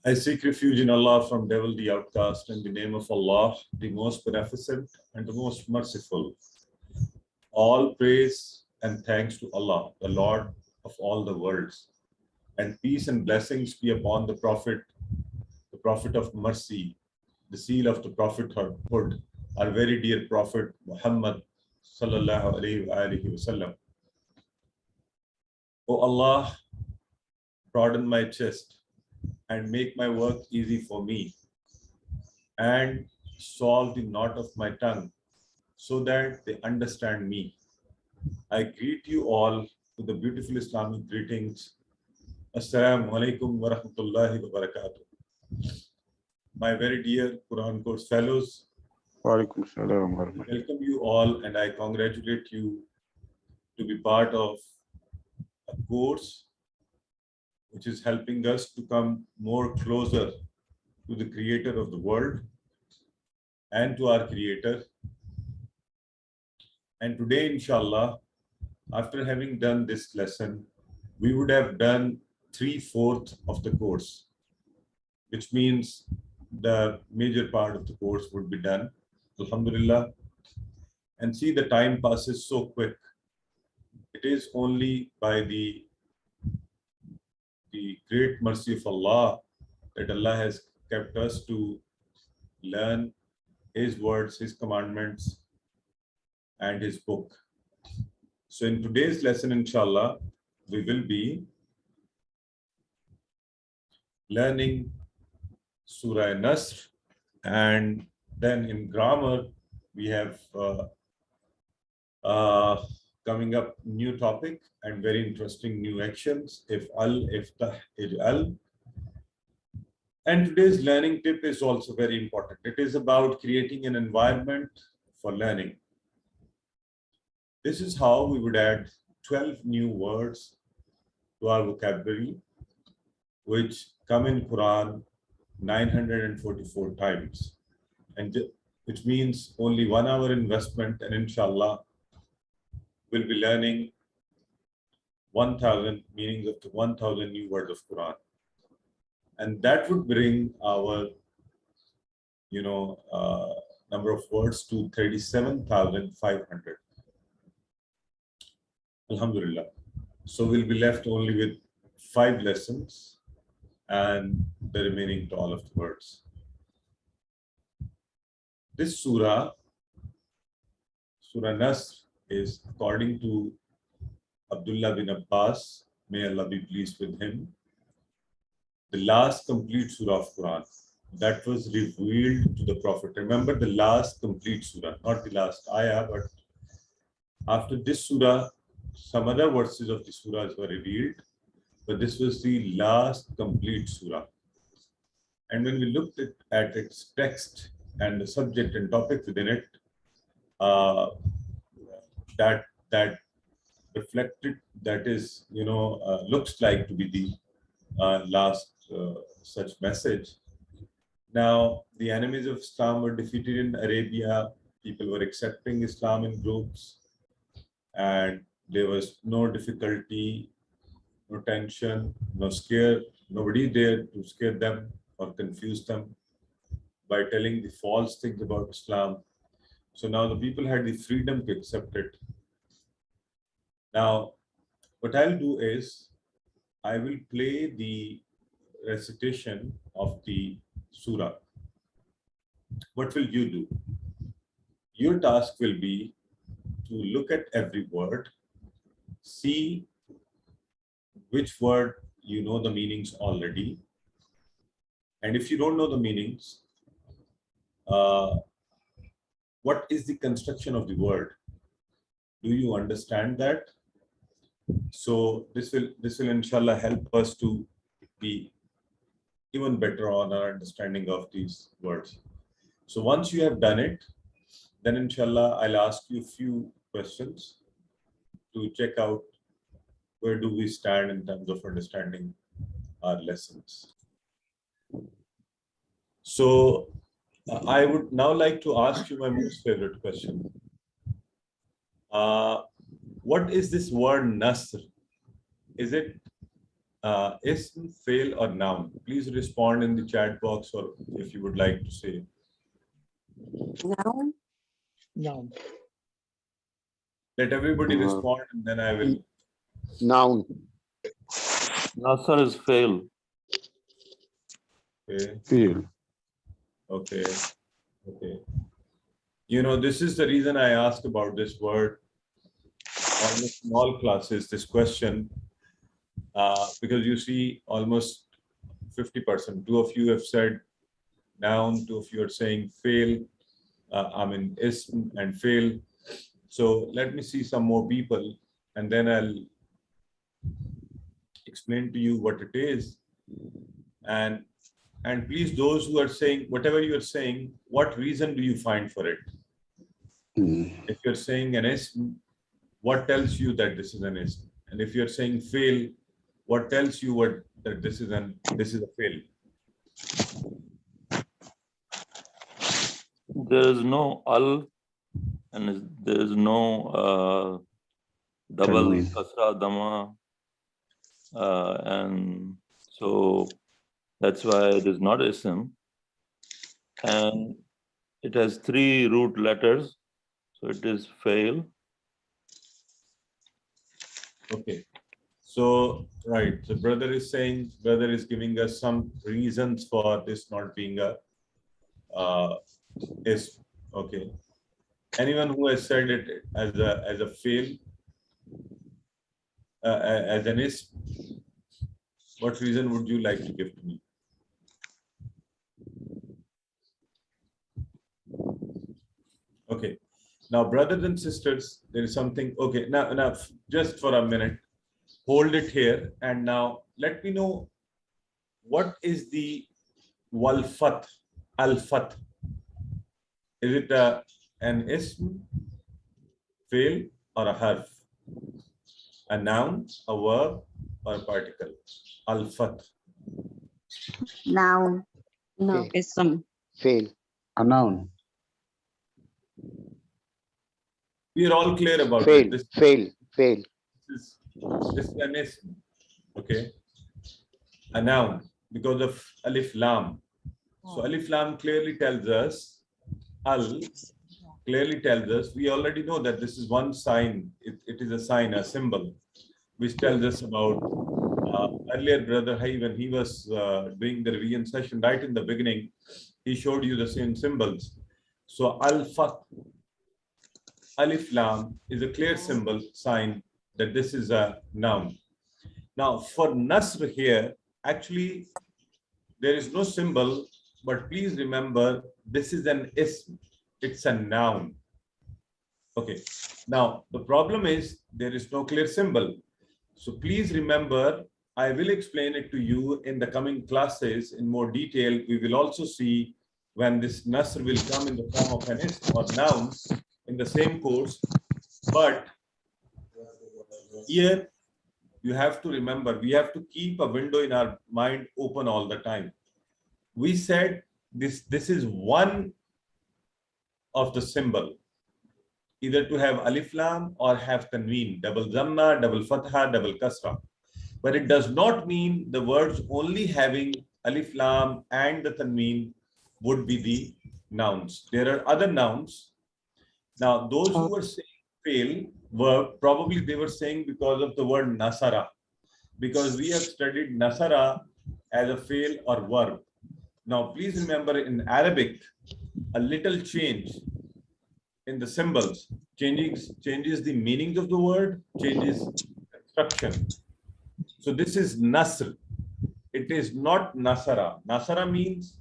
I seek refuge in Allah from devil the outcast, in the name of Allah, the most beneficent and the most merciful. All praise and thanks to Allah, the Lord of all the worlds, and peace and blessings be upon the Prophet of mercy, the seal of the prophethood, our very dear Prophet Muhammad sallallahu alaihi wasallam. O Allah, broaden my chest and make my work easy for me, and solve the knot of my tongue so that they understand me. I greet you all with the beautiful Islamic greetings. Assalamu alaikum wa rahmatullahi wa barakatuh. My very dear Quran course fellows, Alaikum salam wa rahmatullah. welcome you all, and I congratulate you to be part of a course which is helping us to come more closer to the creator of the world and to our creator. And today, inshallah, after having done this lesson, we would have done 3/4 of the course, which means the major part of the course would be done. Alhamdulillah. And see, the time passes so quick. It is only by the great mercy of Allah that Allah has kept us to learn His words, His commandments, and His book. So in today's lesson, inshallah, we will be learning Surah Nasr, and then in grammar, we have coming up new topic and very interesting new actions, if'al, iftah, ij'al. And today's learning tip is also very important. It is about creating an environment for learning. This is how we would add 12 new words to our vocabulary, which come in Quran 944 times, and which means only 1 hour investment, and inshallah we'll be learning 1,000 meanings of the 1,000 new words of Quran, and that would bring our number of words to 37,500. Alhamdulillah. So we'll be left only with 5 lessons and the remaining to all of the words. This surah, Surah Nasr, is, according to Abdullah bin Abbas, may Allah be pleased with him, the last complete surah of Quran that was revealed to the Prophet. Remember, the last complete surah, not the last ayah, but after this surah, some other verses of the surahs were revealed, but this was the last complete surah. And when we looked at its text and the subject and topic within it, that reflected, that is, looks like to be the last such message. Now, the enemies of Islam were defeated in Arabia. People were accepting Islam in groups, and there was no difficulty, no tension, no scare. Nobody dared to scare them or confuse them by telling the false things about Islam. So now the people had the freedom to accept it. Now, what I'll do is, I will play the recitation of the surah. What will you do? Your task will be to look at every word, see which word you know the meanings already, and if you don't know the meanings, what is the construction of the word? Do you understand that? So this will inshallah help us to be even better on our understanding of these words. So once you have done it, then inshallah I'll ask you a few questions to check out where do we stand in terms of understanding our lessons. So I would now like to ask you my most favorite question. What is this word Nasr? Is it Ism, fail or noun? Please respond in the chat box, or if you would like to say. Noun. Noun. Let everybody respond and then I will. Noun. Nasr is fail. Okay. Feel. Okay. Okay. You know, this is the reason I asked about this word almost in all classes, this question, because you see almost 50%. Two of you have said noun, two of you are saying fail, ism and fail. So let me see some more people and then I'll explain to you what it is. And please, those who are saying, whatever you are saying, what reason do you find for it? If you're saying an ism, what tells you that this is an ism? And if you're saying fail, what tells you that this is a fail? There is no al and there is no double Tanween. kasra dama, and so that's why it is not ism. And it has 3 root letters, so it is fail. Okay. So, right. So brother is giving us some reasons for this not being a ism. Okay. Anyone who has said it as a fail, as an ism, what reason would you like to give to me? Okay. Now, brothers and sisters, there is something. Okay. Now, just for a minute, hold it here, and now let me know what is the walfat, al-fat. Is it an ism, fail, or a harf? A noun, a verb, or a particle? Al-fat. Noun. No. Fail. Ism. Fail. A noun. We are all clear about Fail. it. Fail. Fail. This is an ism. Okay. A noun because of alif lam. So alif lam clearly tells us, clearly tells us, we already know that this is one sign. It is a sign, a symbol, which tells us about earlier brother Hai, when he was doing the revision session right in the beginning, he showed you the same symbols. So al-fat, alif lam is a clear symbol, sign that this is a noun. Now for nasr here, actually there is no symbol, but please remember this is an ism, it's a noun. Okay, now the problem is there is no clear symbol. So please remember, I will explain it to you in the coming classes in more detail. We will also see when this nasr will come in the form of an ism or noun in the same course. But here you have to remember, we have to keep a window in our mind open all the time. We said this is one of the symbol, either to have alif lam or have tanween, double zamma, double fatha, double kasra. But it does not mean the words only having alif lam and the tanween would be the nouns. There are other nouns. Now, those who were saying fail were probably they were saying because of the word nasara, because we have studied nasara as a fail or verb. Now, please remember in Arabic, a little change in the symbols changes the meaning of the word, changes construction. So this is nasr. It is not nasara. Nasara means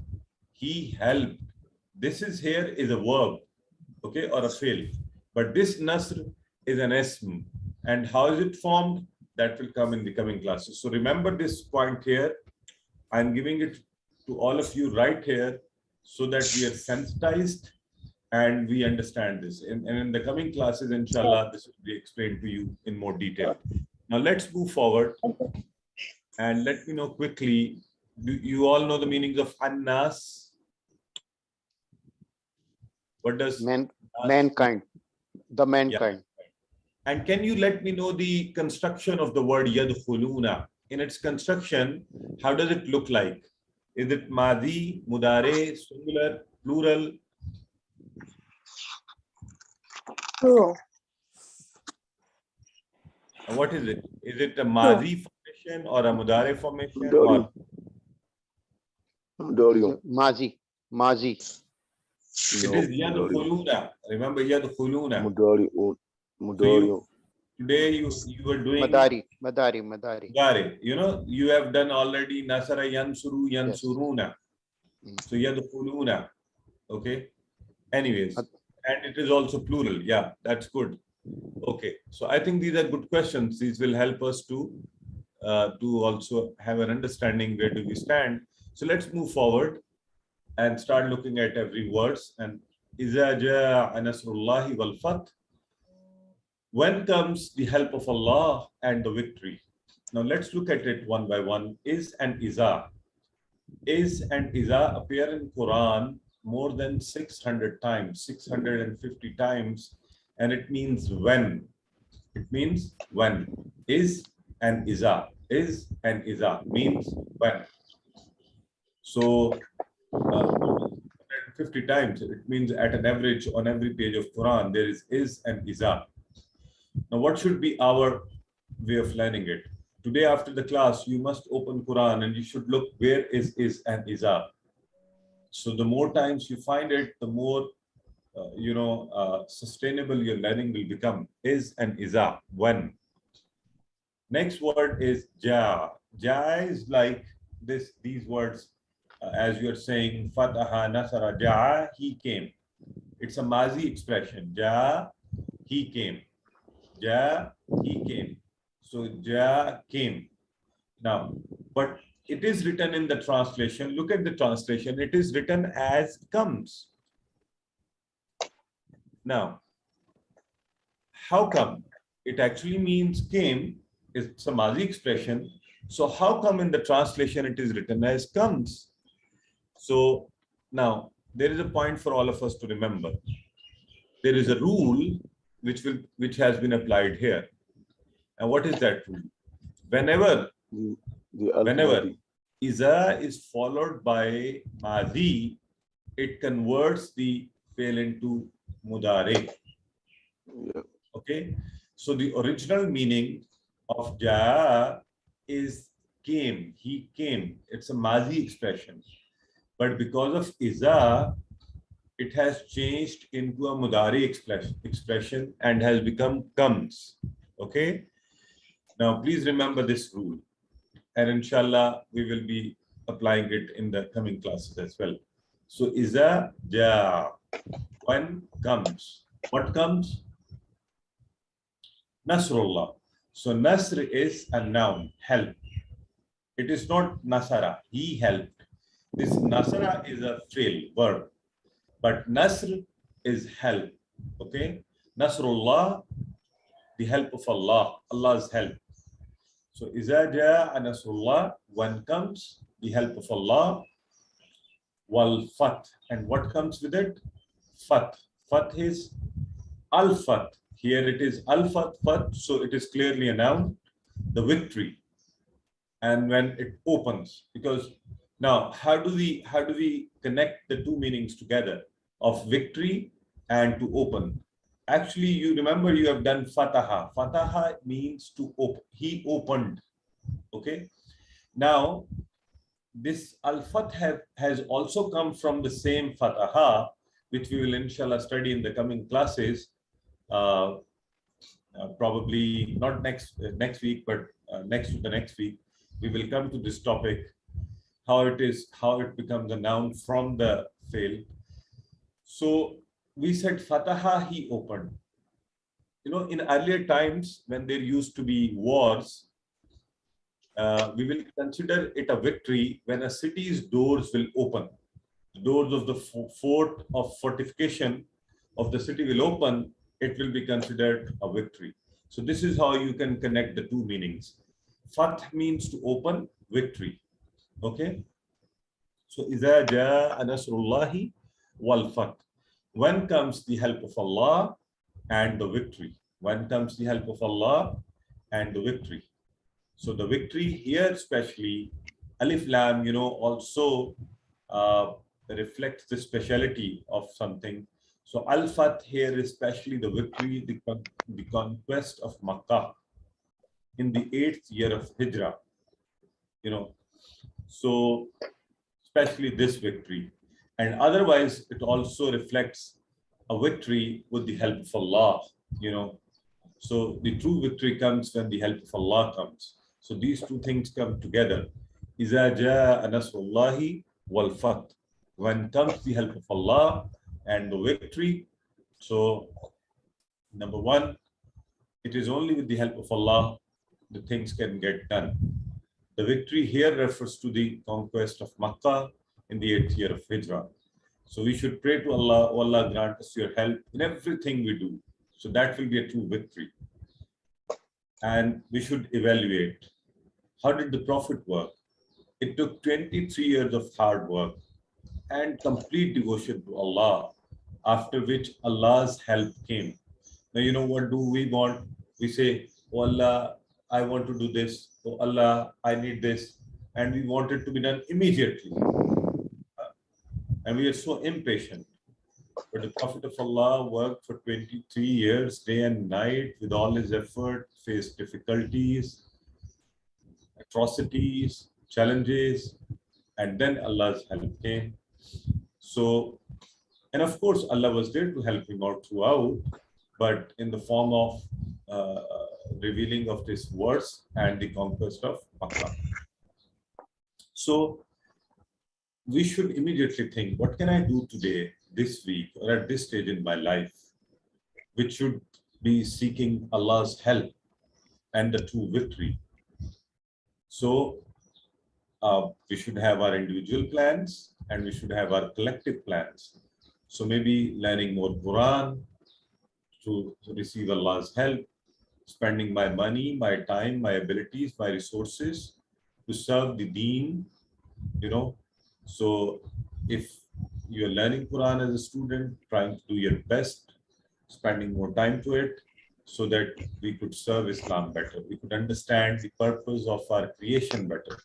he helped. This is here is a verb, okay, or a fail. But this nasr is an ism. And how is it formed? That will come in the coming classes. So remember this point here. I'm giving it to all of you right here so that we are sensitized and we understand this. And in the coming classes, inshallah, this will be explained to you in more detail. Now let's move forward and let me know quickly. Do you all know the meanings of annas? What does mankind? The mankind. Yeah. And can you let me know the construction of the word yadkhuluna? in its construction, how does it look like? Is it madi, mudare, singular, plural? Plural. What is it? Is it a madi formation or a mudare formation? Or Mazi. Mazi. it is yadkhuluna. Remember yadkhuluna. Mudario. Today you were doing Madari. Mudare. You know, you have done already nasara yansuru yansuruna. So yadkhuluna. Okay. Anyways, and it is also plural. Yeah, that's good. Okay. So I think these are good questions. These will help us to also have an understanding where do we stand. So let's move forward and start looking at every verse. And إِذَا جَاءَ نَصْرُ اللَّهِ وَالْفَتْحُ. When comes the help of Allah and the victory? Now let's look at it one by one. Is and iza. Is and iza appear in Quran more than 600 times, 650 times, and it means when. It means when. Is and iza. Is and iza means when. So 150 times, it means at an average on every page of Quran, there is and iza. Now, what should be our way of learning it? Today, after the class, you must open Quran and you should look where is and iza. So the more times you find it, the more sustainable your learning will become. Is and iza, when. Next word is ja. Ja is like these words, as you are saying, fataha, nasara, ja, he came. It's a mazi expression. Ja, he came. Ja, he came. So ja came. Now, but it is written in the translation. Look at the translation. It is written as comes. Now, how come? It actually means came. It's a mazi expression. So how come in the translation it is written as comes? So now there is a point for all of us to remember. There is a rule which has been applied here. And what is that rule? Whenever iza is followed by madi, it converts the fail into mudare. Okay. So the original meaning of ja is came. He came. It's a madi expression. But because of iza, it has changed into a mudari expression and has become comes. Okay. Now, please remember this rule. And inshallah, we will be applying it in the coming classes as well. So, iza ja, when comes. What comes? Nasrullah. So, nasr is a noun, help. It is not nasara, he helped. This nasara is a fail, verb. But nasr is help. Okay? Nasrullah, the help of Allah, Allah's help. So, iza jaa nasrullah, when comes the help of Allah, wal fath. And what comes with it? Fath. Fath is al fath. Here it is al fath, fath. So it is clearly a noun, the victory. And when it opens, because now how do we connect the two meanings together of victory and to open? Actually, you remember you have done fataha. Fataha means to open. He opened. Okay. Now, this al-fath has also come from the same fataha, which we will inshallah study in the coming classes. Probably not next week, but next to the next week, we will come to this topic, how it becomes a noun from the fail. So we said fataha, he opened. You know, in earlier times when there used to be wars, we will consider it a victory when a city's doors will open. The doors of the fort of fortification of the city will open, it will be considered a victory. So this is how you can connect the two meanings. Fath means to open, victory. Okay. So iza jaa nasrullahi wal fath. When comes the help of Allah and the victory? When comes the help of Allah and the victory? So the victory here, especially Alif Lam, also reflects the speciality of something. So Al-Fath here, especially the victory, the conquest of Makkah in the 8th year of Hijrah. So especially this victory. And otherwise, it also reflects a victory with the help of Allah, So the true victory comes when the help of Allah comes. So these two things come together. إِذَا جَاءَ نَصْرُ اللَّهِ وَالْفَتْحُ. When comes the help of Allah and the victory. So number one, it is only with the help of Allah the things can get done. The victory here refers to the conquest of Makkah in the 8th year of Hijrah. So we should pray to Allah, oh Allah, grant us your help in everything we do. So that will be a true victory. And we should evaluate, how did the Prophet work? It took 23 years of hard work and complete devotion to Allah, after which Allah's help came. Now, what do we want? We say, oh Allah, I want to do this. Oh Allah, I need this. And we want it to be done immediately. And we are so impatient. But the Prophet of Allah worked for 23 years, day and night, with all his effort, faced difficulties, atrocities, challenges, and then Allah's help came. So, and of course, Allah was there to help him out throughout, but in the form of revealing of this verse and the conquest of Makkah. So, we should immediately think, what can I do today, this week, or at this stage in my life, which should be seeking Allah's help and the true victory. So we should have our individual plans and we should have our collective plans. So maybe learning more Quran to receive Allah's help, spending my money, my time, my abilities, my resources to serve the deen, So if you're learning Quran as a student, trying to do your best, spending more time to it, so that we could serve Islam better. We could understand the purpose of our creation better.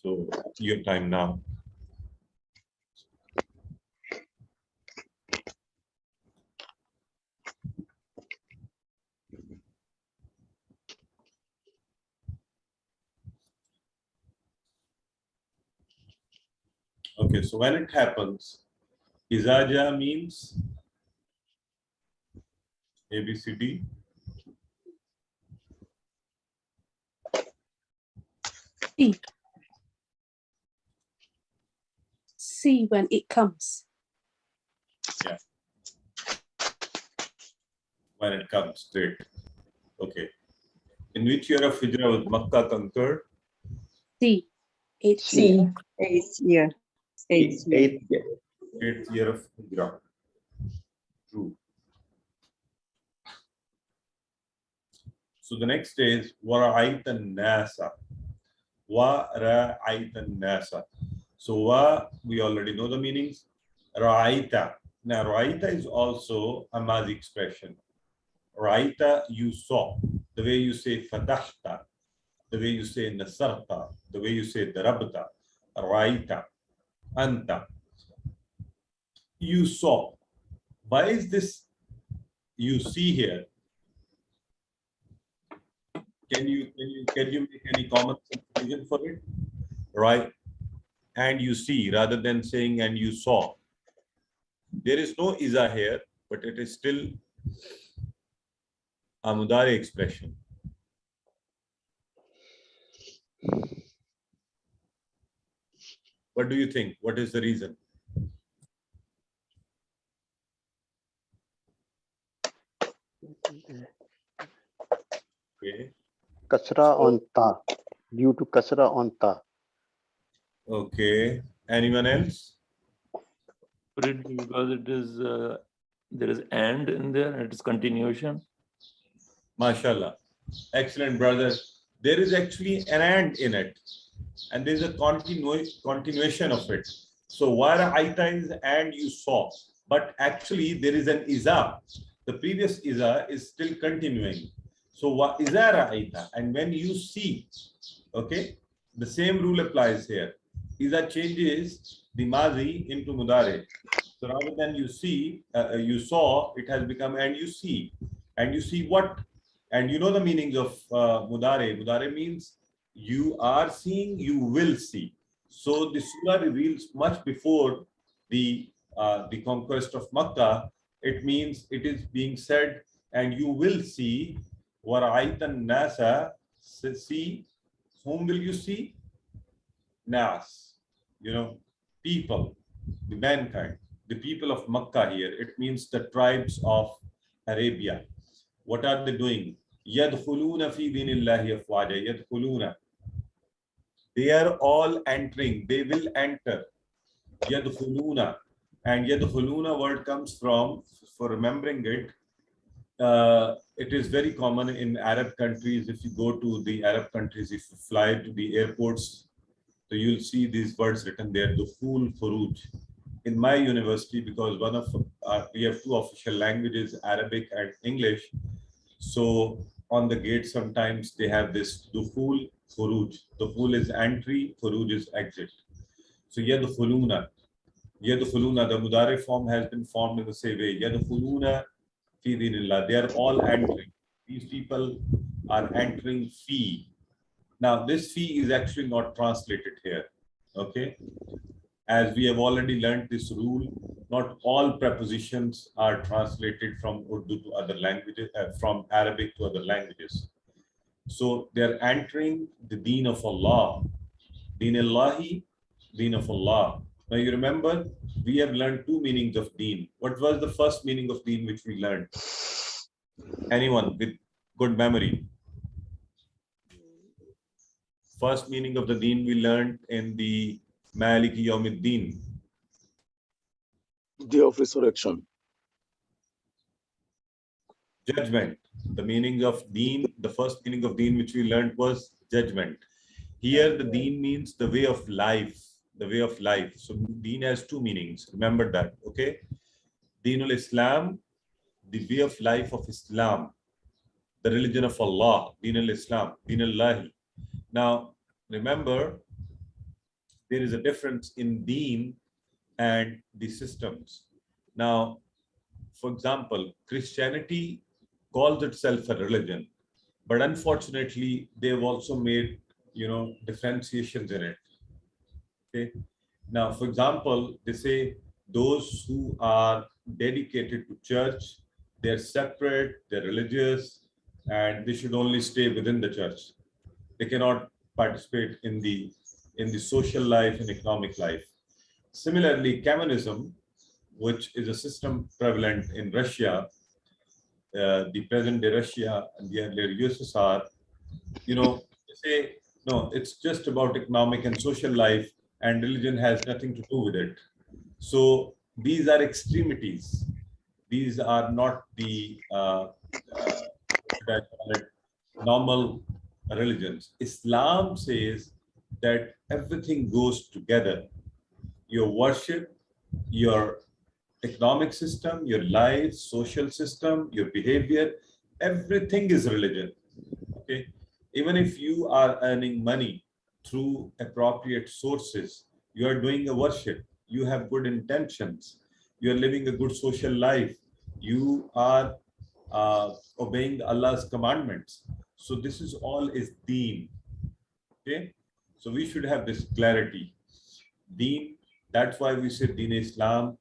So your time now. Okay, so when it happens, Izaja means A, B, C, D. C. C when it comes. Yeah. When it comes, great. Okay. In which year of Hijrah was Makkah conquered? C. It's C. 8th year. 8th year. 8th year of Hijrah. True. So the next is Wara'ayta Nasa. Wara'ayta Nasa. So wa, we already know the meanings. Ra'ayta. Now Ra'ayta is also a Mazi expression. Ra'ayta, you saw. The way you say Fatahta, the way you say Nasarta, the way you say Darabta. Ra'ayta. Anta. You saw. Why is this you see here? Can you make any common sense reason for it? Right? And you see, rather than saying and you saw. There is no iza here, but it is still a mudari expression. What do you think? What is the reason? Okay. Kasra on ta. Due to kasra on ta. Okay. Anyone else? Because it is there is and in there and it is continuation. MashaAllah. Excellent, brother. There is actually an and in it. And there is a continuation of it. So wara aita is and you saw. But actually there is an iza. The previous iza is still continuing. So وَإِذَا رَأَيْتَ, and when you see, okay, the same rule applies here. إِذَا changes the mazi into mudare. So rather than you see, you saw, it has become and you see. And you see what? And you know the meanings of mudare. Mudare means you are seeing, you will see. So the surah reveals much before the conquest of Makkah. It means it is being said, and you will see. وَرَأَيْتَ النَّاسَ, see, whom will you see? Nas, you know, people, the mankind, the people of Makkah here. It means the tribes of Arabia. What are they doing? يَدْخُلُونَ فِي دِينِ اللَّهِ أَفْوَاجًا. يَدْخُلُونَ. They are all entering. They will enter. يَدْخُلُونَ. And يَدْخُلُونَ word comes from, for remembering it, it is very common in Arab countries. If you go to the Arab countries, if you fly to the airports, so you'll see these words written there, dukhul, khuruj. In my university, because one of we have two official languages, Arabic and English. So on the gate, sometimes they have this dukhul, khuruj. Dukhul is entry, khuruj is exit. So yadkhuluna, yadkhuluna, the mudare form has been formed in the same way. Yadkhuluna fi dinillah. They are all entering. These people are entering fi. Now this fi is actually not translated here. Okay. As we have already learned this rule, not all prepositions are translated from Urdu to other languages, from Arabic to other languages. So they're entering the deen of Allah. Deen Allahi, deen of Allah. Now you remember, we have learned two meanings of deen. What was the first meaning of deen which we learned? Anyone with good memory? First meaning of the deen we learned in the Maliki Yawmiddin. Day of resurrection. Judgment. The meaning of deen, the first meaning of deen which we learned was judgment. Here the deen means the way of life, the way of life. So deen has two meanings. Remember that, okay? Deenul Islam, the way of life of Islam, the religion of Allah, Deenul Islam, Deenullahi. Now, remember, there is a difference in deen and the systems. Now, for example, Christianity calls itself a religion, but unfortunately, they've also made, you know, differentiations in it. Okay. Now, for example, they say those who are dedicated to church, they're separate, they're religious, and they should only stay within the church. They cannot participate in the social life and economic life. Similarly, communism, which is a system prevalent in Russia, the present-day Russia and the earlier USSR, you know, they say, no, it's just about economic and social life, and religion has nothing to do with it. So these are extremities. These are not the normal religions. Islam says that everything goes together. Your worship, your economic system, your life, social system, your behavior, everything is religion. Okay. Even if you are earning money through appropriate sources, you are doing a worship, you have good intentions, you are living a good social life, you are obeying Allah's commandments. So this is all is deen. Okay. So we should have this clarity. Deen, that's why we say Deen Islam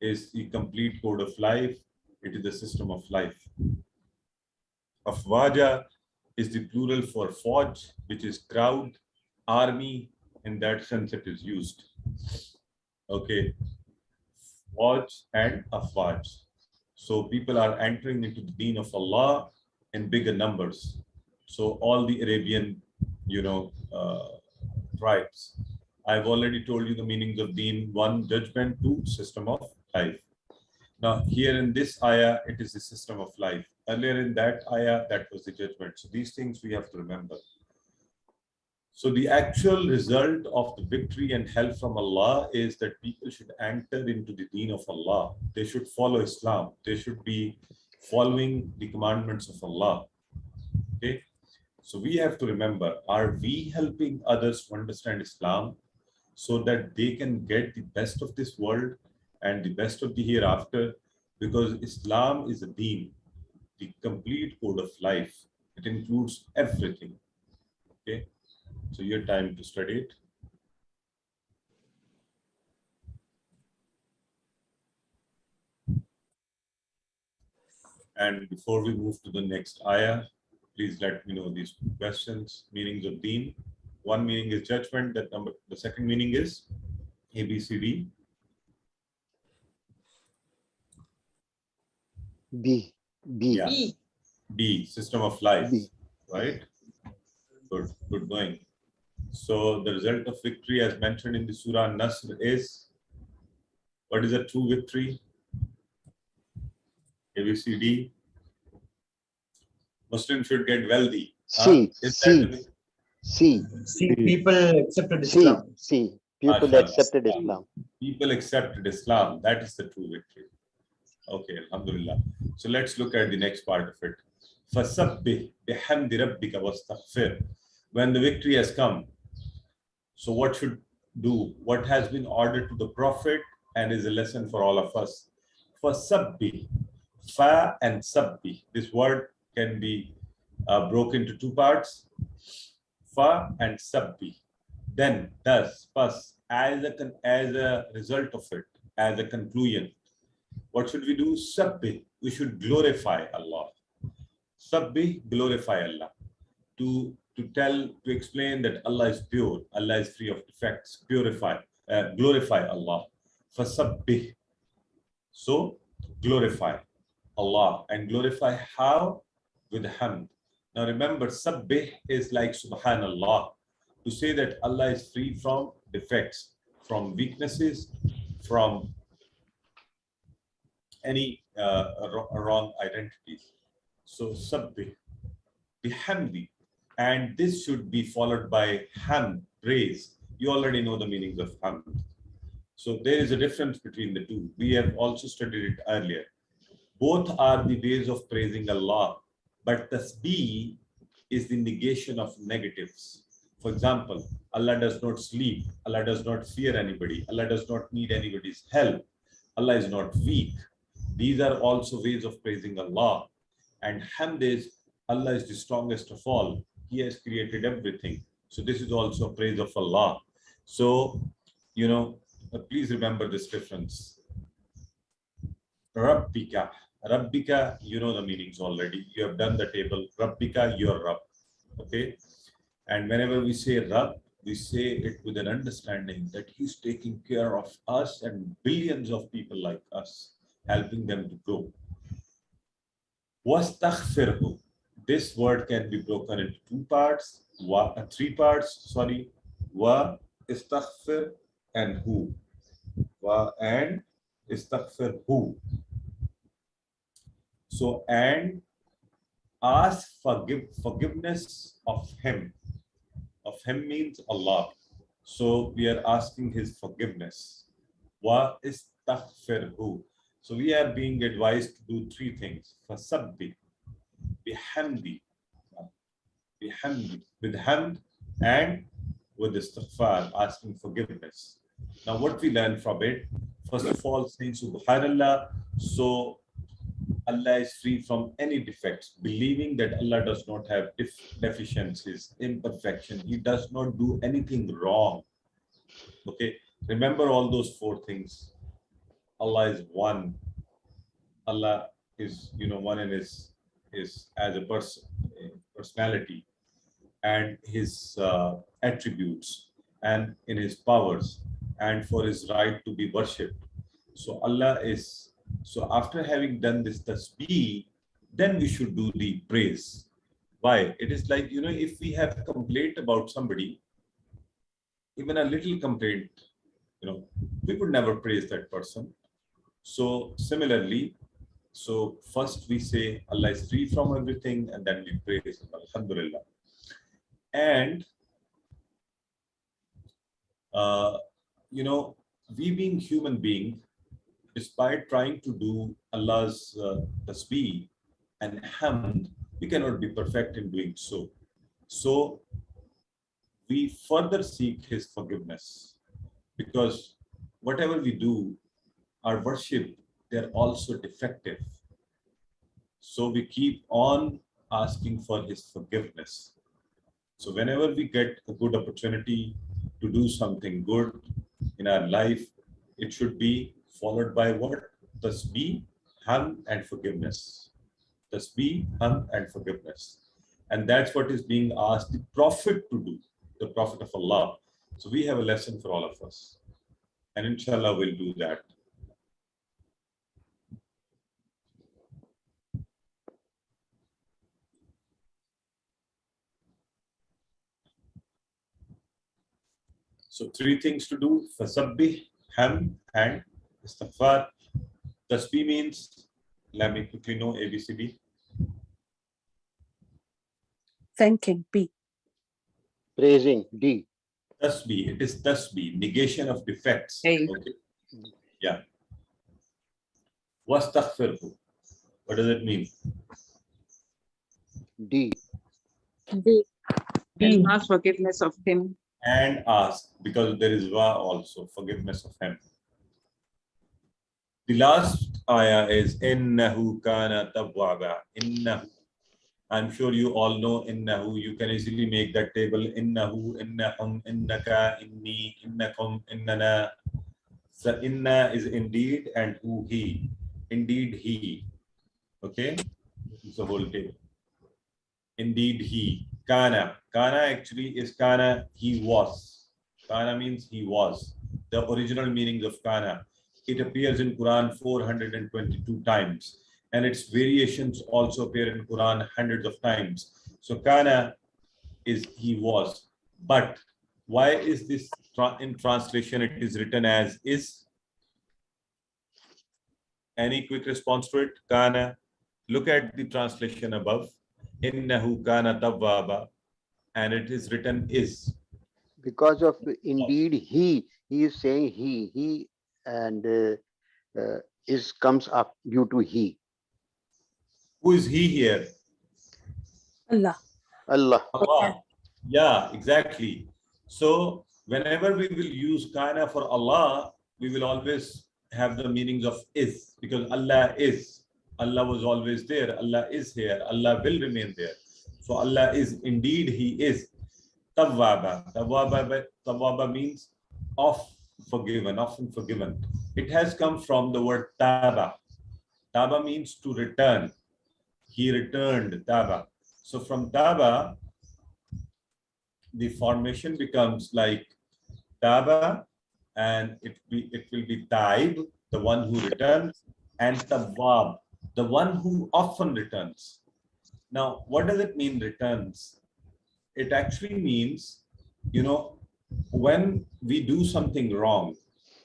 is the complete code of life. It is the system of life. Afwaja is the plural for fauj, which is crowd, army. In that sense, it is used. Okay. Fauj and afwaj. So people are entering into the deen of Allah in bigger numbers. So all the Arabian, you know, tribes. I've already told you the meanings of deen. One, judgment. Two, system of life. Now here in this ayah, it is the system of life. Earlier in that ayah, that was the judgment. So these things we have to remember. So the actual result of the victory and help from Allah is that people should enter into the deen of Allah. They should follow Islam. They should be following the commandments of Allah. Okay, so we have to remember, are we helping others to understand Islam so that they can get the best of this world and the best of the hereafter? Because Islam is a deen, the complete code of life. It includes everything. Okay, so your time to study it. And before we move to the next ayah, please let me know these two questions. Meanings of deen. One meaning is judgment. The second meaning is A, B, C, D. B. Yeah. B, system of life. B. Right? Good going. So the result of victory as mentioned in the Surah Nasr is, what is a true victory? A, B, C, D. Muslims should get wealthy. C. See, people accepted Islam. C. People accepted Islam. People accepted Islam. That is the true victory. Okay, alhamdulillah. So let's look at the next part of it. فَسَبِّحْ بِحَمْدِ رَبِّكَ وَاسْتَغْفِرْ. When the victory has come, so what should do? What has been ordered to the Prophet and is a lesson for all of us. فَسَبِّحْ, fa and sabbi. This word can be broken into two parts. Fa and sabbi. Then, thus, pas, as a result of it, as a conclusion, what should we do? Sabbi, we should glorify Allah. Sabbi, glorify Allah. To explain that Allah is pure, Allah is free of defects, glorify Allah. Fasabbih. So, glorify Allah. And glorify how? With hamd. Now remember, sabbih is like subhanallah. To say that Allah is free from defects, from weaknesses, from any wrong identities. So sabbih, bihamdi. And this should be followed by hamd, praise. You already know the meanings of hamd. So there is a difference between the two. We have also studied it earlier. Both are the ways of praising Allah, but tasbih is the negation of negatives. For example, Allah does not sleep, Allah does not fear anybody, Allah does not need anybody's help, Allah is not weak. These are also ways of praising Allah. And hamd is, Allah is the strongest of all. He has created everything. So this is also a praise of Allah. So, please remember this difference. Rabbika. Rabbika, you know the meanings already. You have done the table. Rabbika, your Rabb. Okay? And whenever we say Rabb, we say it with an understanding that He's taking care of us and billions of people like us, helping them to grow. Wastaghfirhu. This word can be broken into three parts. Wa, istaghfir, and hu. Wa and istaghfir hu. So, and ask forgiveness of Him. Of Him means Allah. So we are asking His forgiveness. Wa istaghfirhu. So we are being advised to do three things. Fasabbi, bihamdi, with hamd and with istighfar, asking forgiveness. Now what we learn from it, first of all, saying subhanallah, so Allah is free from any defects, believing that Allah does not have deficiencies, imperfection. He does not do anything wrong. Okay, remember all those four things. Allah is one. Allah is, one in his as a personality and His attributes and in His powers and for His right to be worshipped. So Allah is. So after having done this tasbih, then we should do the praise. Why? It is like, if we have a complaint about somebody, even a little complaint, we could never praise that person. So similarly, first we say Allah is free from everything, and then we praise Him, alhamdulillah. And, we being human beings, despite trying to do Allah's tasbih and hamd, We cannot be perfect in doing so. So we further seek his forgiveness, because whatever we do, our worship, they're also defective. So we keep on asking for his forgiveness. So whenever we get a good opportunity to do something good in our life, it should be followed by what? Tasbih, hamd, and forgiveness. Tasbih, hamd, and forgiveness. And that's what is being asked the Prophet to do, the Prophet of Allah. So we have a lesson for all of us. And inshallah, we'll do that. So 3 things to do: fasabbih, hamd, and istighfar. Tasbih means, let me quickly know ABCD. Thanking, B. Praising, D. Tasbih, it is tasbih, negation of defects. A. Okay. Yeah. Wastaghfirhu. What does it mean? D. B. And ask forgiveness of him. And ask, because there is wa also, forgiveness of him. The last ayah is innahu kana tawwaba. Innahu. I'm sure you all know innahu. You can easily make that table. Innahu, innahum, innaka, inni, innakum, innana. So inna is indeed, and who, he. Indeed he. Okay? This is the whole table. Indeed he. Kana. Kana actually is kana, he was. Kana means he was. The original meaning of kana. It appears in Quran 422 times. And its variations also appear in Quran hundreds of times. So kana is he was. But why is this in translation it is written as is? Any quick response to it? Kana. Look at the translation above. Innahu kana tawwaba. And it is written is. Because of indeed he is saying he and is comes up due to he. Who is he here? Allah. Allah. Allah. Yeah, exactly. So whenever we will use kana for Allah, we will always have the meanings of is, because Allah is. Allah was always there. Allah is here. Allah will remain there. So Allah is indeed, he is. Tawwaba. Tawwaba means of forgiven, often forgiven. It has come from the word taba. Taba means to return. He returned, taba. So from taba, the formation becomes like taba, and it will be taib, the one who returns, and tawwab, the one who often returns. Now, what does it mean, returns? It actually means, when we do something wrong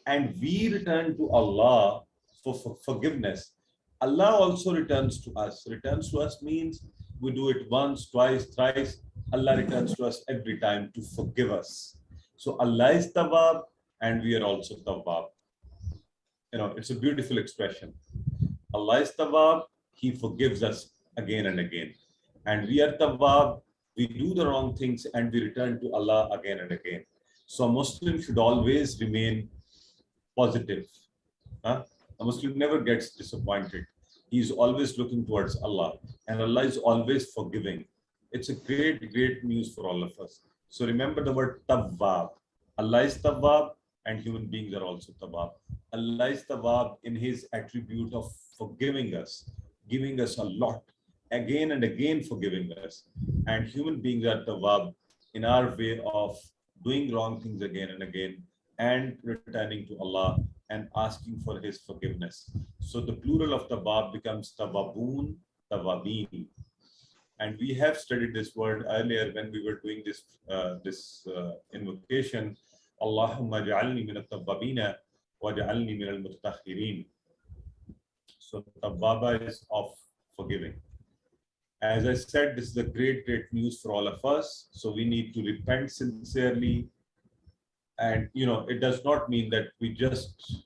and we return to Allah for forgiveness, Allah also returns to us. Returns to us means we do it once, twice, thrice. Allah returns to us every time to forgive us. So Allah is Tawwab and we are also Tawwab. It's a beautiful expression. Allah is Tawwab, he forgives us again and again. And we are Tawwab, we do the wrong things and we return to Allah again and again. So a Muslim should always remain positive. A Muslim never gets disappointed. He is always looking towards Allah, and Allah is always forgiving. It's a great, great news for all of us. So remember the word Tawwab. Allah is Tawwab and human beings are also Tawwab. Allah is Tawwab in his attribute of forgiving us, giving us a lot, again and again forgiving us. And human beings are Tawwab in our way of doing wrong things again and again and returning to Allah and asking for his forgiveness. So the plural of Tawwab becomes Tawwabun, Tawwabin. And we have studied this word earlier when we were doing this invocation. Allahumma ja'alni min at-tawwabina wa ja'alni min al-mutatahhirin. So Tawwaba is of forgiving. As I said, this is a great, great news for all of us. So we need to repent sincerely. And, it does not mean that we just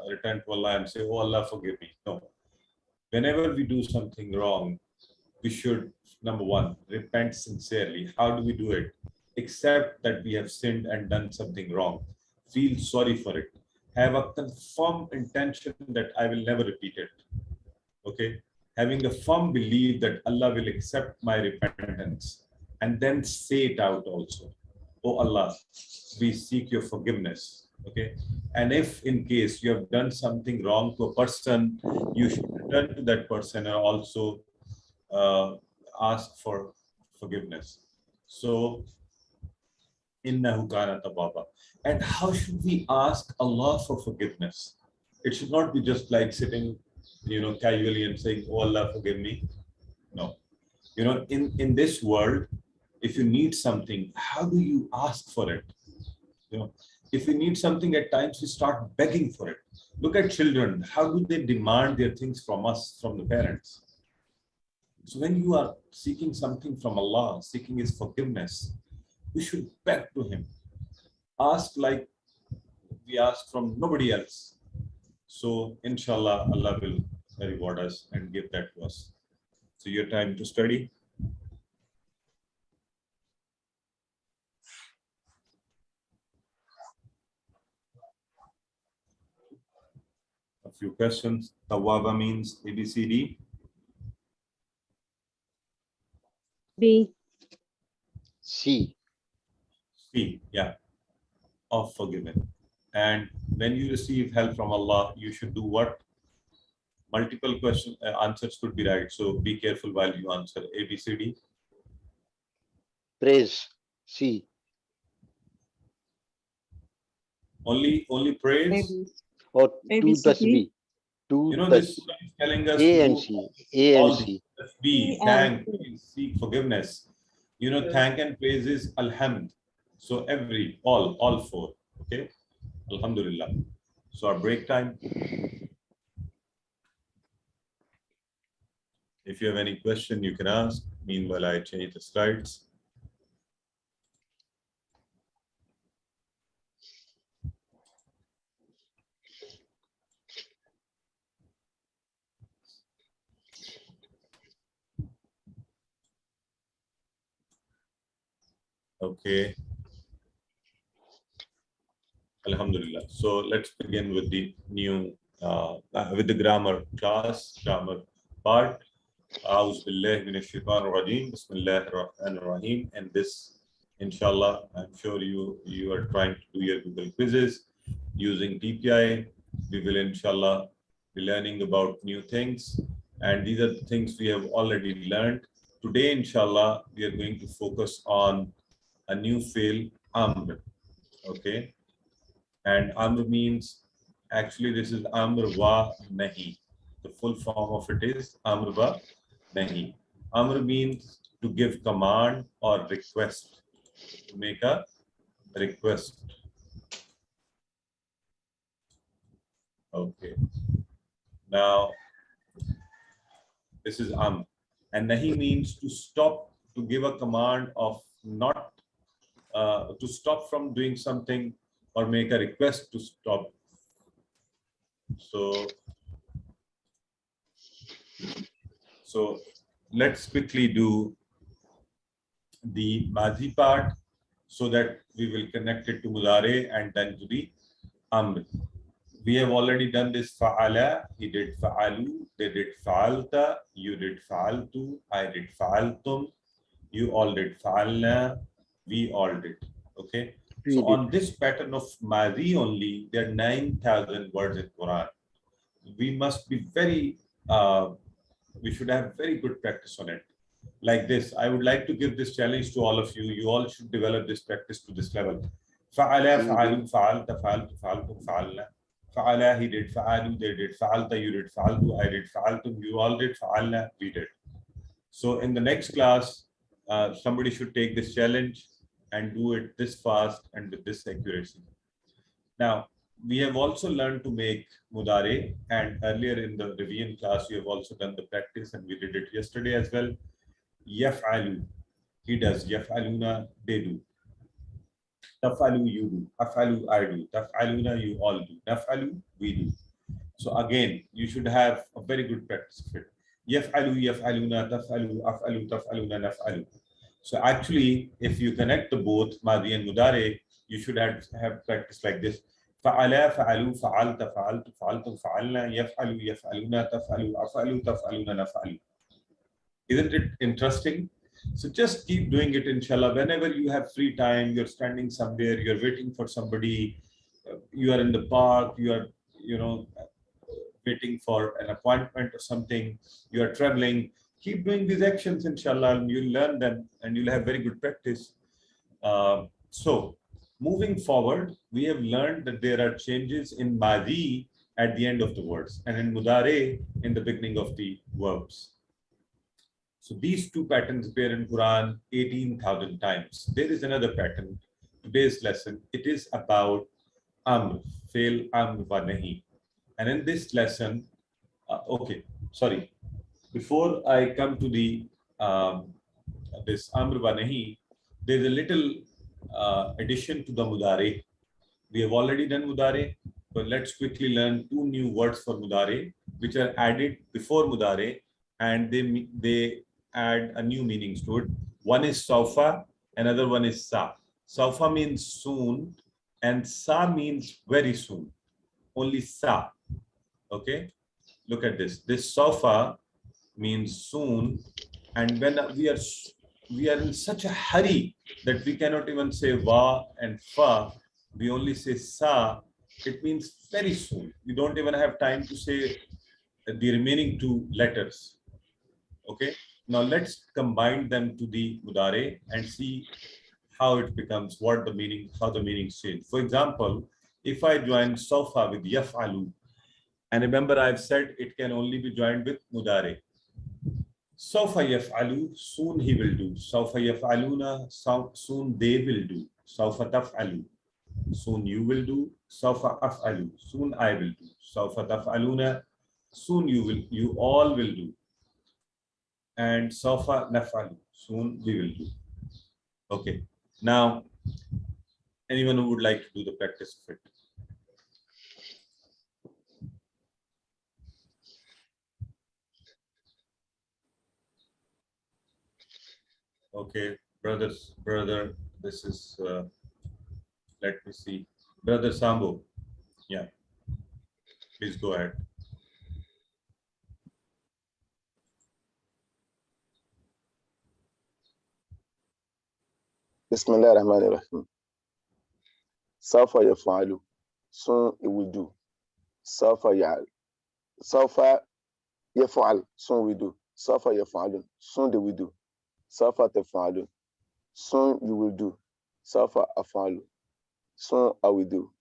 return to Allah and say, oh, Allah, forgive me. No. Whenever we do something wrong, we should, number one, repent sincerely. How do we do it? Accept that we have sinned and done something wrong. Feel sorry for it. Have a confirmed intention that I will never repeat it. Okay? Having a firm belief that Allah will accept my repentance, and then say it out also. Oh Allah, we seek your forgiveness. Okay? And if in case you have done something wrong to a person, you should return to that person and also ask for forgiveness. So, innahu kana tawwaba. And how should we ask Allah for forgiveness? It should not be just like sitting, casually and saying, oh Allah, forgive me. No. In this world, if you need something, how do you ask for it? If we need something, at times we start begging for it. Look at children. How do they demand their things from us, from the parents? So when you are seeking something from Allah, seeking His forgiveness, we should beg to Him. Ask like we ask from nobody else. So inshallah, Allah will reward us and give that to us. So your time to study. A few questions. Tawwaba means ABCD. B. C. C, yeah, of forgiven. And when you receive help from Allah, you should do what? Multiple question answers could be right. So be careful while you answer. A, B, C, D. Praise. C. Only praise. Maybe. Or A, 2 B, C, plus D. B. 2 This plus surah is telling us A to and do C. A all and these. C. B, A thank, and please, seek forgiveness. Thank and praise is alhamd. So all 4. Okay. Alhamdulillah. So our break time. If you have any question, you can ask. Meanwhile, I change the slides. Okay. Alhamdulillah. So let's begin with the new, with the grammar class, grammar part. A'udhu billahi minash shaitanir rajeem. Bismillahir rahmanir rahim. And this, inshallah, I'm sure you are trying to do your Google quizzes using TPI. We will, inshallah, be learning about new things. And these are the things we have already learned. Today, inshallah, we are going to focus on a new field, amr. Okay. And amr means, actually this is amr wa nahi. The full form of it is amr wa nahi. Amr means to give command or request, to make a request. Okay. Now, this is amr. And nahi means to stop, to give a command of not, to stop from doing something or make a request to stop. So let's quickly do the madhi part so that we will connect it to mudare and then to the amr. We have already done this fa'ala, he did fa'alu, they did fa'alta, you did fa'altu, I did fa'altum, you all did fa'alna, we all did. Okay. So on this pattern of madhi only, there are 9,000 words in Quran. We must be very, we should have very good practice on it. Like this, I would like to give this challenge to all of you. You all should develop this practice to this level. Fa'ala, fa'alu, fa'alta, fa'altu, fa'altum, fa'alna. Fa'ala, he did fa'alu, they did fa'alta, you did fa'altu, I did fa'altum, you all did fa'alna, we did. So in the next class, somebody should take this challenge and do it this fast and with this accuracy. Now, we have also learned to make mudare, and earlier in the revision class, we have also done the practice and we did it yesterday as well. Yaf'alu, he does. Yaf'aluna, they do. Taf'alu, you do. Af'alu, I do. Taf'aluna, you all do. Naf'alu, we do. So again, you should have a very good practice of it. Yaf'alu, yaf'aluna, taf'alu, af'alu, taf'aluna, naf'alu. So actually, if you connect the both Madi and Mudare, you should have practice like this. Fa'ala, fa'alu, fa'alta, fa'altu, fa'altum, fa'alna, yaf'alu, yaf'aluna, taf'alu, af'alu, taf'aluna, naf'alu. Isn't it interesting? So just keep doing it, inshallah. Whenever you have free time, you're standing somewhere, you're waiting for somebody, you are in the park, you are, waiting for an appointment or something, you are traveling, keep doing these actions, inshallah, and you'll learn them and you'll have very good practice. So moving forward, we have learned that there are changes in Madi at the end of the words and in Mudare in the beginning of the verbs. So these two patterns appear in Quran 18,000 times. There is another pattern, today's lesson. It is about Amr, fail Amr wa nahi. And in this lesson, before I come to the this Amr wa nahi, there's a little addition to the Mudare. We have already done Mudare, but let's quickly learn two new words for Mudare, which are added before Mudare, and they add a new meanings to it. One is Saufa, another one is Sa. Saufa means soon, and Sa means very soon. Only Sa. Okay? Look at this. This Saufa means soon, and when we are in such a hurry that we cannot even say Wa and Fa, we only say Sa. It means very soon. We don't even have time to say the remaining two letters. Okay? Now let's combine them to the Mudare and see how it becomes, how the meanings change. For example, if I join Saufa with Yaf'alu, and remember I've said it can only be joined with Mudare. Saufa Yaf'alu, soon he will do. Saufa Yaf'aluna, soon they will do. Saufa Taf'alu, soon you will do. Saufa Af'alu, soon I will do. Saufa Taf'aluna, soon you all will do. And Saufa Naf'alu, soon we will do. Okay. Now, anyone who would like to do the practice of it? Okay, brother, this is, let me see. Brother Sambo, yeah, please go ahead. Bismillah ar-Rahman ar-Rahim. Saufa yaf'alu, soon it will do. Saufa yaf'al, soon we do. Saufa yaf'alun, soon they will do. Saufa taf'alun, soon you will do. Saufa af'alu, soon I will do.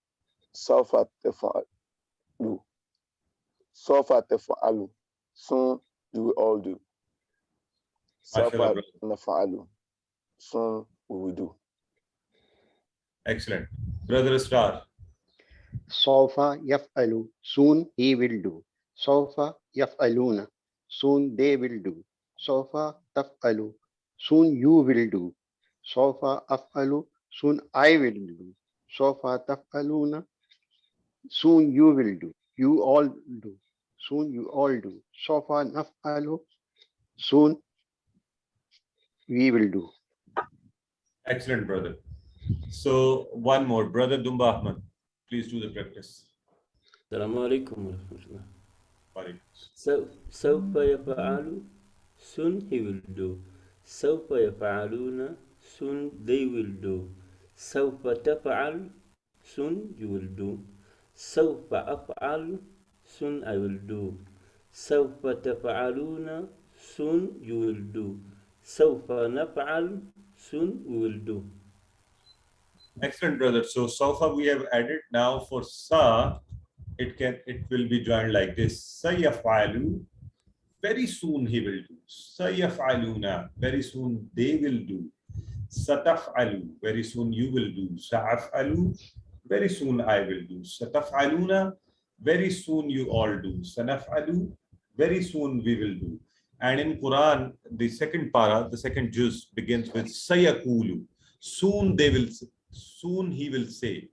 Saufa taf'alu, soon you will all do. Saufa naf'alu, soon we will do. Excellent. Brother Star. Saufa yaf'alu, soon he will do. Saufa yaf'aluna, soon they will do. Saufa taf'alu, soon you will do. Saufa af'alu, soon I will do. Saufa taf'aluna, soon you will do. You all do. Soon you all do. Saufa naf'alu, soon we will do. Excellent, brother. So one more, brother Dumba Ahmad, please do the practice. Assalamu alaikum wa rahmatullah. So, Sawfa yaf'alu, soon he will do. Sawfa yaf'aluna, soon they will do. Sawfa taf'al, soon you will do. Sawfa af'al, soon I will do. Sawfa taf'aluna, soon you will do. Sawfa naf'al, soon we will do. excellent, brother. So Saufa we have added. Now for Sa, it will be joined like this. Sayaf'alu, very soon he will do. Sayaf'aluna, very soon they will do. Sataf'alu, very soon you will do. Sa'af'alu, very soon I will do. Sataf'aluna, very soon you all do. Sanaf'alu, very soon we will do. And in Quran, the second para, the second juz begins with Sayakulu. Soon they will say. Soon he will say.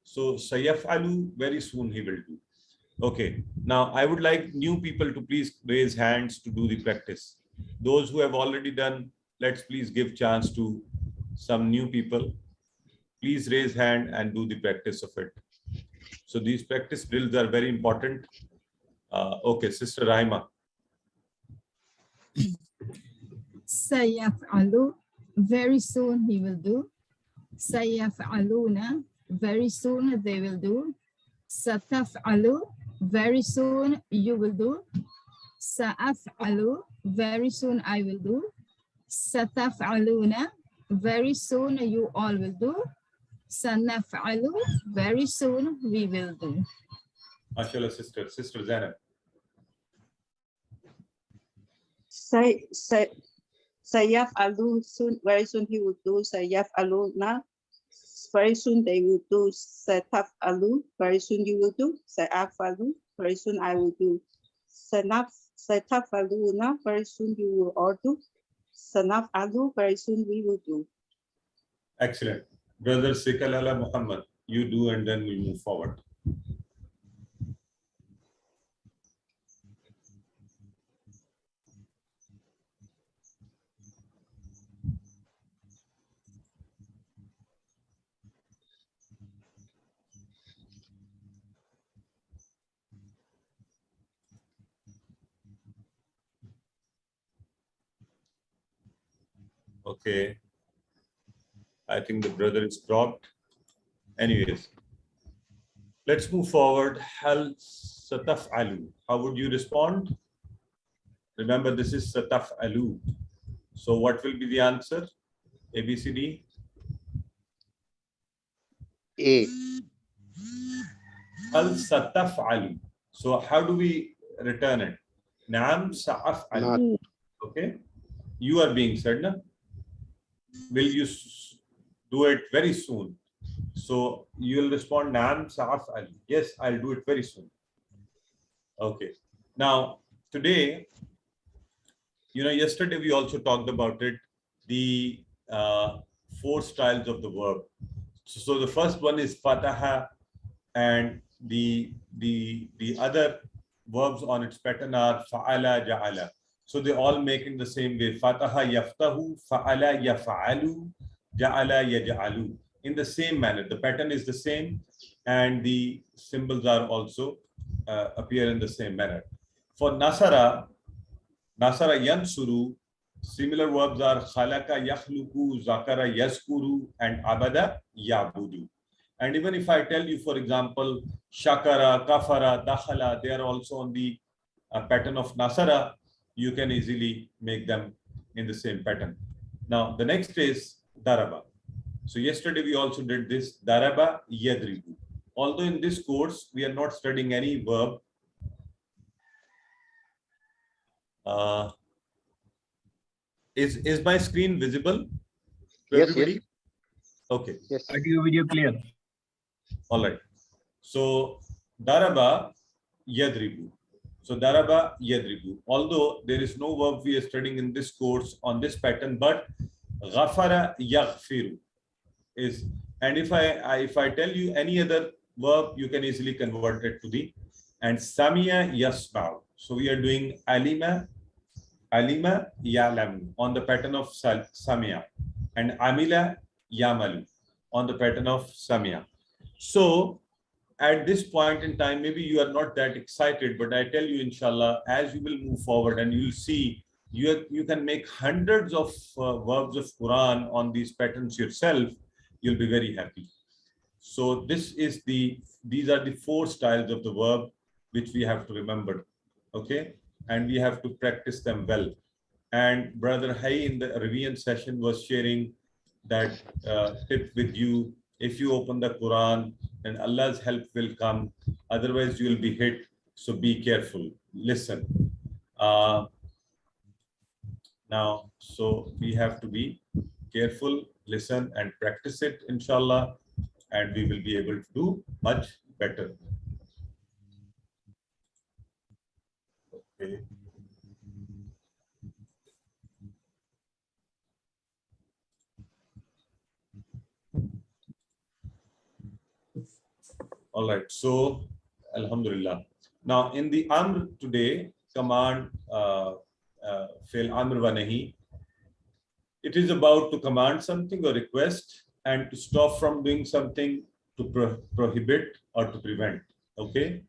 So Sayaf'alu, very soon he will do. Okay. Now I would like new people to please raise hands to do the practice. Those who have already done, let's please give chance to some new people. Please raise hand and do the practice of it. So these practice drills are very important. Okay, Sister Rahima. Sayaf'alu, very soon he will do. Sayaf'aluna, very soon they will do. Sataf'alu, very soon you will do. Sa'af'alu, very soon I will do. Sataf'aluna, very soon you all will do. Sanaf'alu, very soon we will do. MashaAllah, Sister Zainab. Sayaf'alu, soon, very soon he will do. Sayaf'aluna, very soon they will do. Sataf'alu, very soon you will do. Sa'afalu, very soon I will do. Sataf'aluna, very soon you will all do. Sanaf'alu, very soon we will do. Excellent. Brother Sikalala Muhammad, you do and then we'll move forward. Okay. I think the brother is dropped. Anyways, let's move forward. Hal sataf'alu. How would you respond? Remember, this is sataf'alu. So what will be the answer? A, B, C, D? A. Hal sataf'alu. So how do we return it? Naam sa'af'alu. Okay. You are being said, na? Will you do it very soon? So you will respond, Naam sa'af'al. Yes, I'll do it very soon. Okay. Now, today, yesterday we also talked about it, the 4 styles of the verb. So the first one is fataha, and the other verbs on its pattern are fa'ala, ja'ala. So they all make in the same way. Fataha yaftahu, fa'ala yaf'alu, ja'ala yaj'alu. In the same manner. The pattern is the same and the symbols are also appear in the same manner. For nasara yansuru, similar verbs are khalaka yakhluqu, zakara yaskuru, and abada yabudu. And even if I tell you, for example, shakara, kafara, dakhala, they are also on the pattern of nasara, you can easily make them in the same pattern. Now, the next is daraba. So yesterday we also did this, daraba yadribu. Although in this course, we are not studying any verb. Is my screen visible to everybody? Yes. Okay. Yes. Audio video clear. All right. So daraba yadribu. So daraba yadribu. Although there is no verb we are studying in this course on this pattern, but ghafara yaghfiru is, and if I tell you any other verb, you can easily convert it to the, and samiya yasma'u. So we are doing alima ya'lamu on the pattern of samiya, and amila ya'malu on the pattern of samiya. So at this point in time, maybe you are not that excited, but I tell you, inshallah, as you will move forward and you will see, you can make hundreds of verbs of Quran on these patterns yourself. You'll be very happy. So these are the 4 styles of the verb which we have to remember. Okay, and we have to practice them well. And Brother Hay in the revision session was sharing that tip with you. If you open the Quran, then Allah's help will come. Otherwise, you will be hit. So be careful. Listen. Now, so we have to be careful, listen, and practice it, inshallah, and we will be able to do much better. Okay. All right. So, Alhamdulillah. Now, in the amr today, command, fail amr wa nahi, it is about to command something or request and to stop from doing something, to prohibit or to prevent. Okay?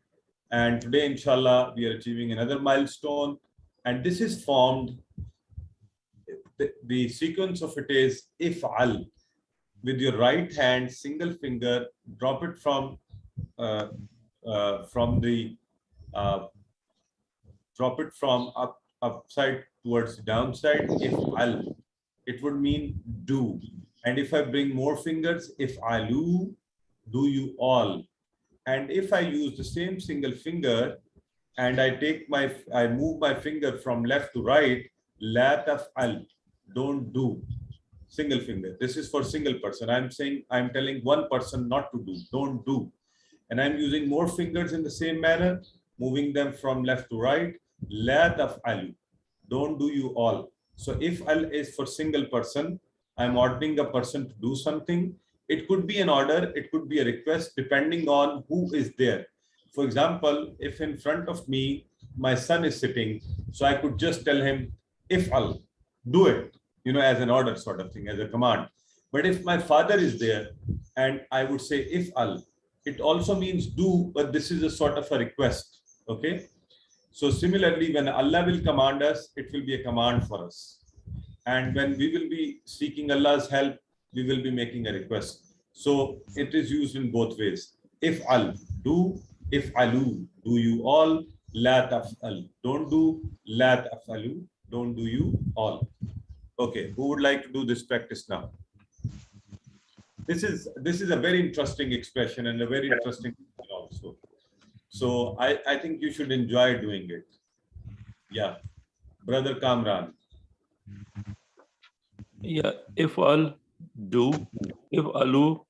And today, inshallah, we are achieving another milestone. And this is formed, the sequence of it is if'al. With your right hand, single finger, drop it from upside towards the downside. If'al, it would mean do. And if I bring more fingers, if'alu, do you all. And if I use the same single finger and I move my finger from left to right, la taf'al, don't do. Single finger. This is for single person. I'm telling one person not to do, don't do. And I'm using more fingers in the same manner, moving them from left to right, la taf'alu, don't do you all. So if al is for single person, I'm ordering a person to do something. It could be an order, it could be a request, depending on who is there. For example, if in front of me, my son is sitting, so I could just tell him, if al, do it, as an order sort of thing, as a command. But if my father is there and I would say, if al, it also means do, but this is a sort of a request. Okay. So similarly, when Allah will command us, it will be a command for us. And when we will be seeking Allah's help, we will be making a request. So it is used in both ways. If al, do. If alu, do you all. La taf'al, don't do. La taf'alu, don't do you all. Okay, who would like to do this practice now? This is a very interesting expression and a very interesting thing also. So I think you should enjoy doing it. Yeah, brother Kamran. Yeah, if all, do. If alu,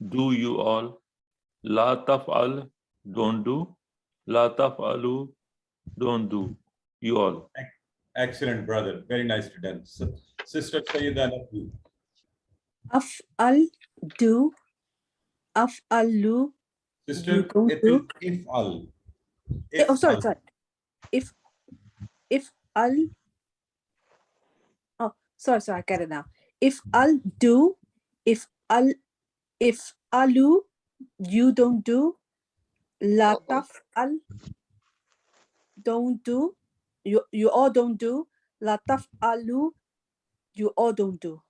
do you all. La taf'al, don't do. La taf'alu, don't do you all. Excellent, brother. Very nicely done. So, Sister Sayyida Nabu. Af'al, do. Af'alu, Sister, you don't it do. is if'al. Oh, sorry. If al. Oh, sorry, I get it now. If al do, if alu, you don't do. La taf'al, don't do. You all don't do. La taf'alu, you all don't do.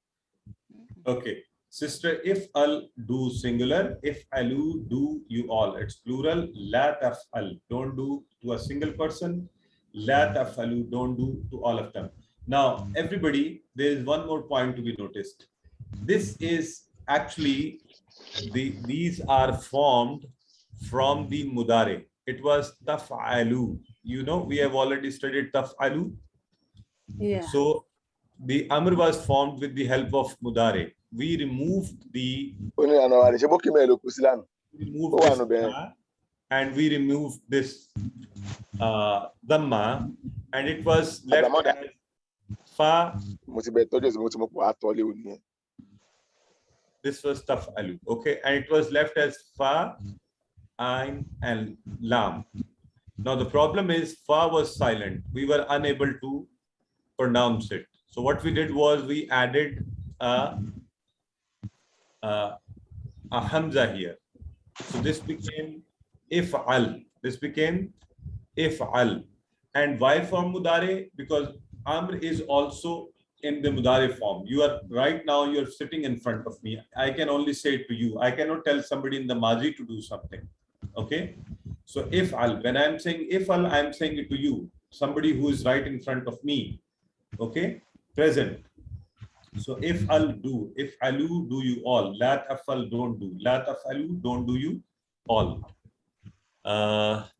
Okay. Sister, if al, do singular. If alu, do you all. It's plural. La taf'al, don't do to a single person. La taf'alu, don't do to all of them. Now, everybody, there is one more point to be noticed. This is actually, these are formed from the mudare. It was taf'alu. We have already studied taf'alu. Yeah. So the amr was formed with the help of mudare. We removed this and we removed this dhamma, and it was left as fa. This was taf'alu. Okay, and it was left as fa, ain, and lam. Now the problem is fa was silent. We were unable to pronounce it. So what we did was we added a hamza here. So this became if'al. This became if'al. And why form mudare? Because amr is also in the mudare form. Right now you're sitting in front of me. I can only say it to you. I cannot tell somebody in the mazi to do something. Okay? So if'al, when I'm saying if'al, I'm saying it to you, somebody who is right in front of me. Okay? Present. So if'al, do. If'alu, do you all. La taf'al, don't do. La taf'alu, don't do you all.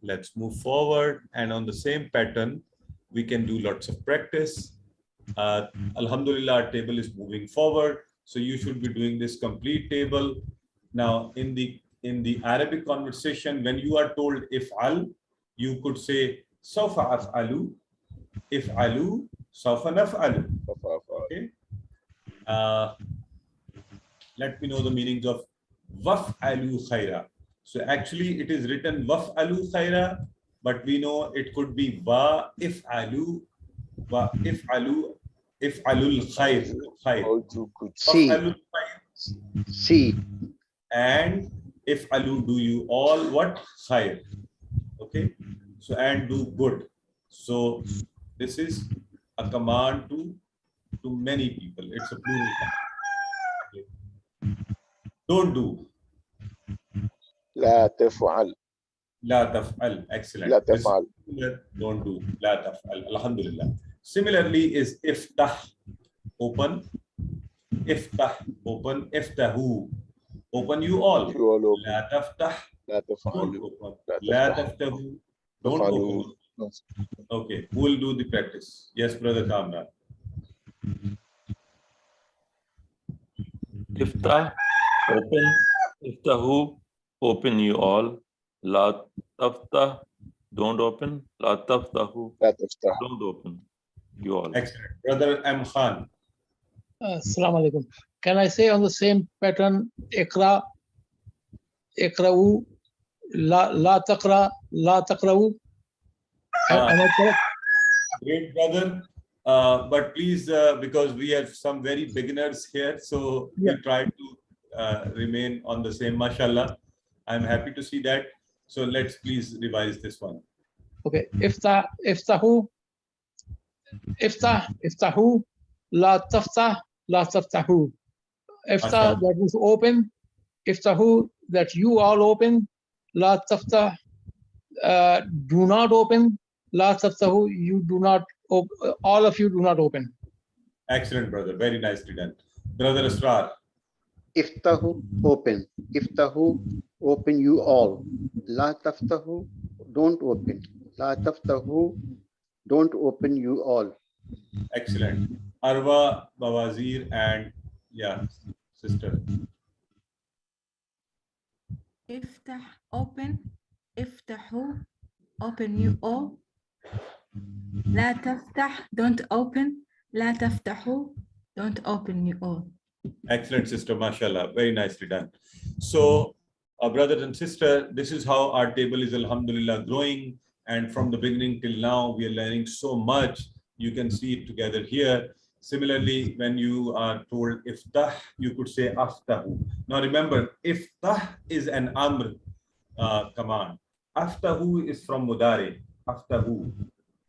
Let's move forward, and on the same pattern we can do lots of practice. Alhamdulillah, our table is moving forward, so you should be doing this complete table. Now in the Arabic conversation, when you are told if'al, you could say sawfa af'alu, if'alu, sawfa naf'alu. Okay. Let me know the meanings of waf'alu khaira. So actually it is written waf'alu khaira, but we know it could be wa if'alu, if'alul khair, khair. All do good. See. Waf'alul khair. See. And if'alu, do you all what? Khair. Okay. So, and do good. So this is a command to many people. It's a plural command. Okay. Don't do. لا تفعل. La taf'al. Excellent. لا تفعل. Don't do. La taf'al. Alhamdulillah. Similarly is iftah, open. Iftah, open. Iftahu, open you all. You all open. La taftah, لا don't تفعل. open. La La taftahu, don't تفعلوا. open. Okay, who will do the practice? Yes, brother Kamran. Iftah, open. Iftahu, open you all. La taftah, don't open. La taftahu, لا تفتح. don't open you all. Excellent. Brother M. Khan. Assalamu alaikum. Can I say on the same pattern, Ikra, Ikra'u, La Taqra, La Taqra'u? Am I correct? Great, brother. But please, because we have some very beginners here, so Yeah. we try to remain on the same, mashallah. I'm happy to see that. So let's please revise this one. Okay. Iftahu, La Taftah, La Taftahu. Iftah, that is open. Iftahu, that you all open. La Taftah, do not open. La Taftahu, you do not, all of you do not open. Excellent, brother. Very nicely done. Brother Asrar. Iftahu, open. Iftahu, open you all. La taftahu, don't open. La taftahu, don't open you all. Excellent. Arwa, Bawazir, and yeah, sister. Iftah, open. Iftahu, open you all. La taftah, don't open. La taftahu, don't open you all. Excellent, sister. Mashallah. Very nicely done. So, brothers and sisters, this is how our table is, alhamdulillah, growing. And from the beginning till now, we are learning so much. You can see it together here. Similarly, when you are told iftah, you could say aftahu. Now remember, iftah is an amr command. Aftahu is from mudari. Aftahu,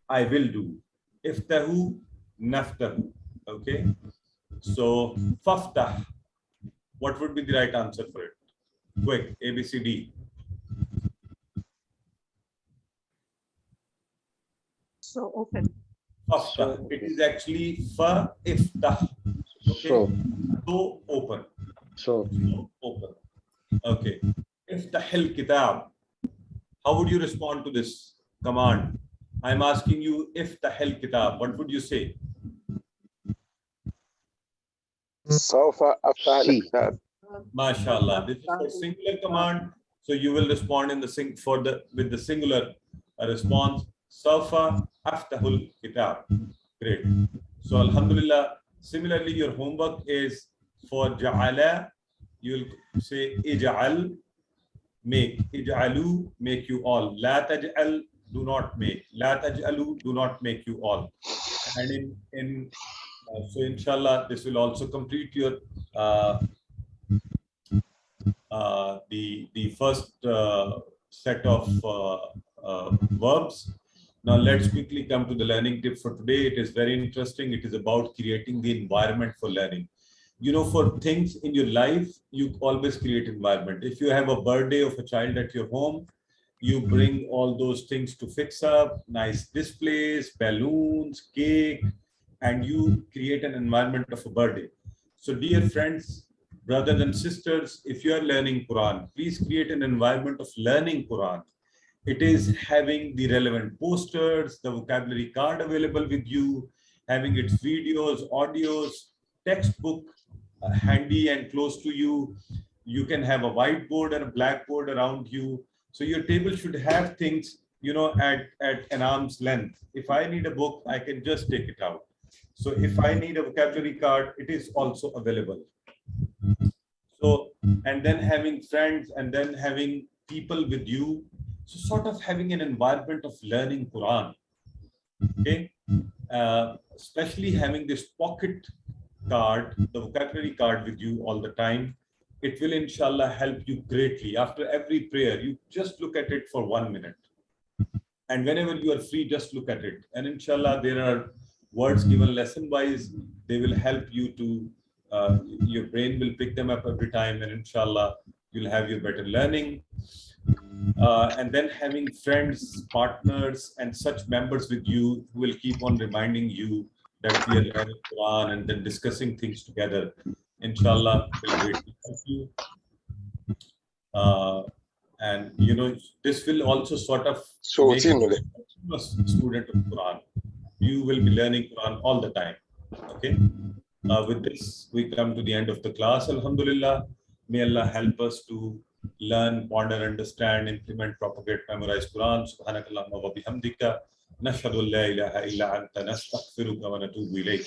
I will do. Iftahu, naftahu. Okay. So, faftah, what would be the right answer for it? Quick, A, B, C, D. So open. Faftah. It is actually fa iftah. Okay. So open. So open. Okay. Iftahil kitab. How would you respond to this command? I'm asking you, iftahil kitab. What would you say? سوف أفتح الكتاب. MashaAllah. This is a singular command. So you will respond in the with the singular response. Sawfa aftahul kitab. Great. So alhamdulillah. Similarly, your homework is for ja'ala. You will say ij'al, make. Ij'alu, make you all. La taj'al, do not make. La taj'alu, do not make you all. And so inshallah, this will also complete your the first set of verbs. Now let's quickly come to the learning tip for today. It is very interesting. It is about creating the environment for learning. You know, for things in your life, you always create environment. If you have a birthday of a child at your home, you bring all those things to fix up, nice displays, balloons, cake, and you create an environment of a birthday. So dear friends, brothers and sisters, if you are learning Quran, please create an environment of learning Quran. It is having the relevant posters, the vocabulary card available with you, having its videos, audios, textbook handy and close to you. You can have a whiteboard and a blackboard around you. So your table should have things, you know, at an arm's length. If I need a book, I can just take it out. So if I need a vocabulary card, it is also available. So, and then having friends and then having people with you. So sort of having an environment of learning Quran, okay? Especially having this pocket card, the vocabulary card with you all the time, it will inshallah help you greatly. After every prayer, you just look at it for 1 minute. And whenever you are free, just look at it. And inshallah, there are words given lesson-wise. They will help you to, your brain will pick them up every time, and inshallah, you'll have your better learning. And then having friends, partners, and such members with you who will keep on reminding you that we are learning Quran and then discussing things together. Inshallah, will greatly help you. And you know, this will also sort of make you a student of Quran. You will be learning Quran all the time. Okay. With this, we come to the end of the class. Alhamdulillah. May Allah help us to learn, ponder, understand, implement, propagate, memorize Quran. Subhanakallahumma wa bihamdika. Nashhadu an la ilaha illa anta nastaghfiruka wa natubu ilayk.